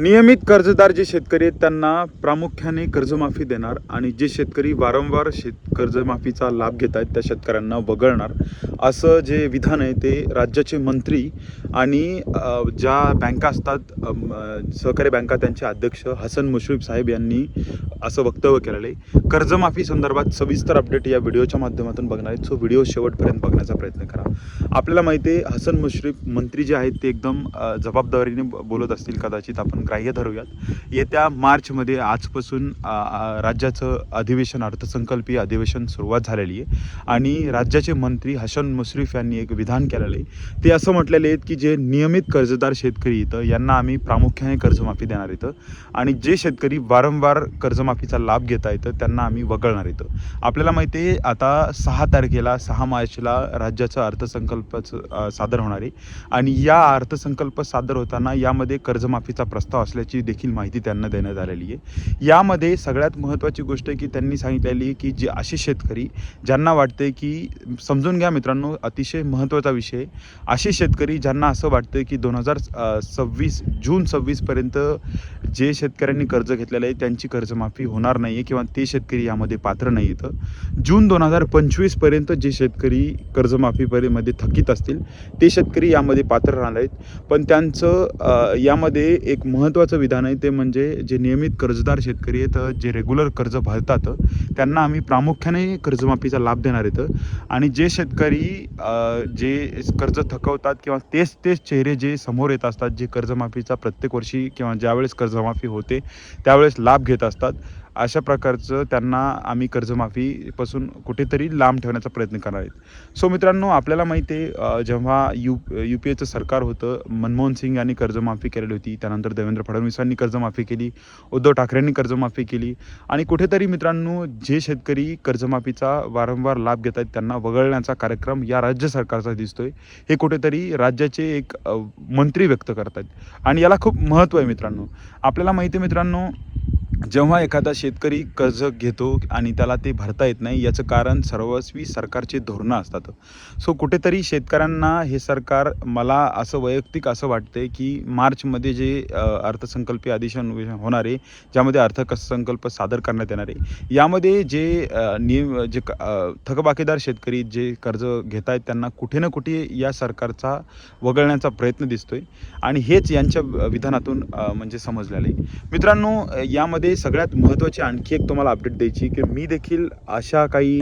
नियमित कर्जदार जे शेतकरी आहेत त्यांना प्रामुख्याने कर्जमाफी देणार आणि जे शेतकरी वारंवार कर्जमाफीचा लाभ घेत आहेत त्या शेतकऱ्यांना वगळणार असं जे विधान आहे ते राज्याचे मंत्री आणि ज्या बँका असतात सहकारी बँका त्यांचे अध्यक्ष हसन मुश्रीफ साहेब यांनी असं वक्तव्य केलेलं आहे. कर्जमाफी संदर्भात सविस्तर अपडेट या व्हिडिओच्या माध्यमातून बघणार आहेत. सो व्हिडिओ शेवटपर्यंत बघण्याचा प्रयत्न करा. आपल्याला माहिती आहे हसन मुश्रीफ मंत्री जे आहेत ते एकदम जबाबदारीने बोलत असतील. कदाचित आपण ग्राह्य धरूयात. येत्या मार्चमध्ये आजपासून राज्याचं अधिवेशन अर्थसंकल्पीय अधिवेशन सुरुवात झालेली आहे आणि राज्याचे मंत्री हसन मुश्रीफ यांनी एक विधान केलेलं आहे. ते असं म्हटलेले आहेत की जे नियमित कर्जदार शेतकरी इथं यांना आम्ही प्रामुख्याने कर्जमाफी देणार इथं आणि जे शेतकरी वारंवार कर्जमाफीचा लाभ घेता येतं त्यांना आम्ही वगळणार इथं. आपल्याला माहिती आहे आता 6 तारखेला 6 मार्चला राज्याचा अर्थसंकल्प सादर होणार आहे आणि या अर्थसंकल्प सादर होताना यामध्ये कर्जमाफीचा प्रस्ताव असल्याची देखील माहिती त्यांना देण्यात आलेली आहे. यामध्ये सगळ्यात महत्त्वाची गोष्ट आहे की त्यांनी सांगितलेली आहे की जे असे शेतकरी ज्यांना वाटते की समजून घ्या मित्रांनो, अतिशय महत्त्वाचा विषय, असे शेतकरी ज्यांना असं वाटतं की 2026 जून 26पर्यंत जे शेतकऱ्यांनी कर्ज घेतलेलं आहे त्यांची कर्जमाफी होणार नाही आहे किंवा ते शेतकरी यामध्ये पात्र नाही आहेत. जून 2025पर्यंत जे शेतकरी कर्जमाफीमध्ये थकीत असतील ते शेतकरी यामध्ये पात्र राहणार आहेत. पण त्यांचं यामध्ये एक महत्त्वाचं विधान आहे ते म्हणजे जे नियमित कर्जदार शेतकरी आहेत जे रेग्युलर कर्ज भरतात त्यांना आम्ही प्रामुख्याने कर्जमाफीचा लाभ देणार आहेत आणि जे शेतकरी जे कर्ज थकवतात किंवा तेच चेहरे जे समोर येत असतात जे कर्जमाफीचा प्रत्येक वर्षी किंवा ज्यावेळेस कर्जमाफी होते त्यावेळेस लाभ घेत असतात अशा प्रकारचं त्यांना आम्ही कर्जमाफीपासून कुठेतरी लांब ठेवण्याचा प्रयत्न करणार आहेत. सो मित्रांनो, आपल्याला माहिती आहे जेव्हा पी एचं सरकार होतं मनमोहन सिंग यांनी कर्जमाफी केलेली होती, त्यानंतर देवेंद्र फडणवीसांनी कर्जमाफी केली, उद्धव ठाकरेंनी कर्जमाफी केली आणि कुठेतरी मित्रांनो जे शेतकरी कर्जमाफीचा वारंवार लाभ घेत आहेत त्यांना वगळण्याचा कार्यक्रम या राज्य सरकारचा दिसतोय. हे कुठेतरी राज्याचे एक मंत्री व्यक्त करतात आणि याला खूप महत्त्व आहे मित्रांनो. आपल्याला माहिती आहे मित्रांनो, जेव्हा एखादा शेतकरी कर्ज घेतो आणि त्याला ते भरता येत नाही याचं कारण सर्वस्वी सरकारची धोरणं असतात. सो कुठेतरी शेतकऱ्यांना हे सरकार, मला असं वैयक्तिक असं वाटते की मार्चमध्ये जे अर्थसंकल्पीय अधिवेशन होणार आहे ज्यामध्ये अर्थसंकल्प सादर करण्यात येणार आहे यामध्ये जे थकबाकीदार शेतकरी जे कर्ज घेत आहेत त्यांना कुठे ना कुठे या सरकारचा वगळण्याचा प्रयत्न दिसतोय आणि हेच यांच्या विधानातून म्हणजे समजलेलं आहे. मित्रांनो, यामध्ये सगळ्यात महत्त्वाची आणखी एक तुम्हाला अपडेट द्यायची की मी देखील अशा काही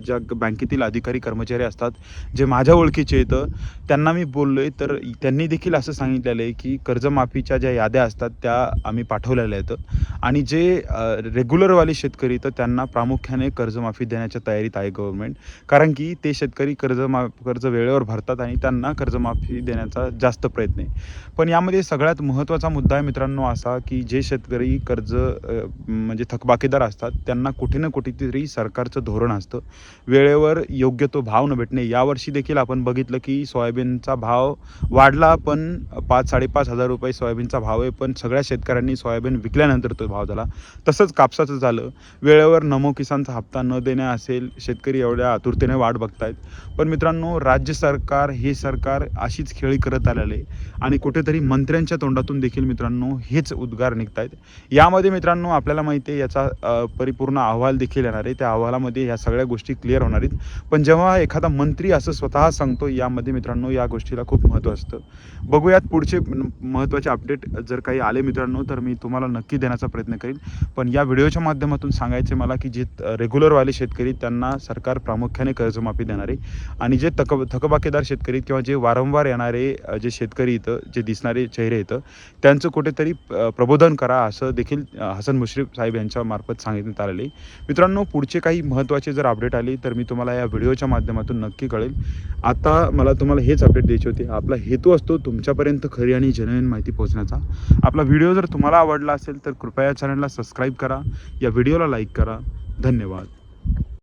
ज्या बँकेतील अधिकारी कर्मचारी असतात जे माझ्या ओळखीचे येतं त्यांना मी बोललो आहे तर त्यांनी देखील असं सांगितलेलं आहे की कर्जमाफीच्या ज्या याद्या असतात त्या आम्ही पाठवलेल्या आहेत आणि जे रेग्युलरवाले शेतकरी तर त्यांना प्रामुख्याने कर्जमाफी देण्याच्या तयारीत आहे गव्हर्नमेंट, कारण की ते शेतकरी कर्ज वेळेवर भरतात आणि त्यांना कर्जमाफी देण्याचा जास्त प्रयत्न आहे. पण यामध्ये सगळ्यात महत्त्वाचा मुद्दा आहे मित्रांनो असा की जे शेतकरी कर्ज म्हणजे थकबाकीदार असतात त्यांना कुठे ना कुठेतरी सरकारचं धोरण असतं वेळेवर योग्य तो भाव न भेटणे. यावर्षी देखील आपण बघितलं की सोयाबीनचा भाव वाढला पण 5-5.5 हजार रुपये सोयाबीनचा भाव आहे, पण सगळ्या शेतकऱ्यांनी सोयाबीन विकल्यानंतर तो भाव झाला. तसंच कापसाचं झालं, वेळेवर नमो किसानचा हप्ता न देणे असेल, शेतकरी एवढ्या आतुरतेने वाट बघतायत. पण मित्रांनो, राज्य सरकार हे सरकार अशीच खेळी करत आलेलं आहे आणि कुठेतरी मंत्र्यांच्या तोंडातून देखील मित्रांनो हेच उद्गार निघत आहेत. यामध्ये मित्रांनो आपल्याला माहिती आहे याचा परिपूर्ण अहवाल देखील येणार आहे. त्या अहवालामध्ये ह्या सगळ्या गोष्टी क्लिअर होणार आहेत. पण जेव्हा एखादा मंत्री असं स्वतः सांगतो यामध्ये मित्रांनो या गोष्टीला खूप महत्त्व असतं. बघूयात पुढचे महत्त्वाचे अपडेट जर काही आले मित्रांनो तर मी तुम्हाला नक्की देण्याचा प्रयत्न करेन. पण या व्हिडिओच्या माध्यमातून सांगायचे मला की जे रेग्युलरवाले शेतकरी त्यांना सरकार प्रामुख्याने कर्जमाफी देणार आहे आणि जे थकबाकीदार शेतकरी किंवा जे वारंवार येणारे जे शेतकरी इथं जे दिसणारे चेहरे येतं त्यांचं कुठेतरी प्रबोधन करा असं देखील हसन मुश्रीफ साहेब यांच्या मार्फत सांगितण्यात आलेले. मित्रांनो, पुढचे काही महत्त्वाचे जर अपडेट आली तर मी तुम्हाला या व्हिडिओच्या माध्यमातून नक्की कळेल. आता मला तुम्हाला हेच अपडेट द्यायचे होते. आपला हेतू असतो तुमच्यापर्यंत खरी आणि जेन्युइन माहिती पोहोचण्याचा. आपला व्हिडिओ जर तुम्हाला आवडला असेल तर कृपया चॅनलला सबस्क्राईब करा, या व्हिडिओला लाईक करा. धन्यवाद.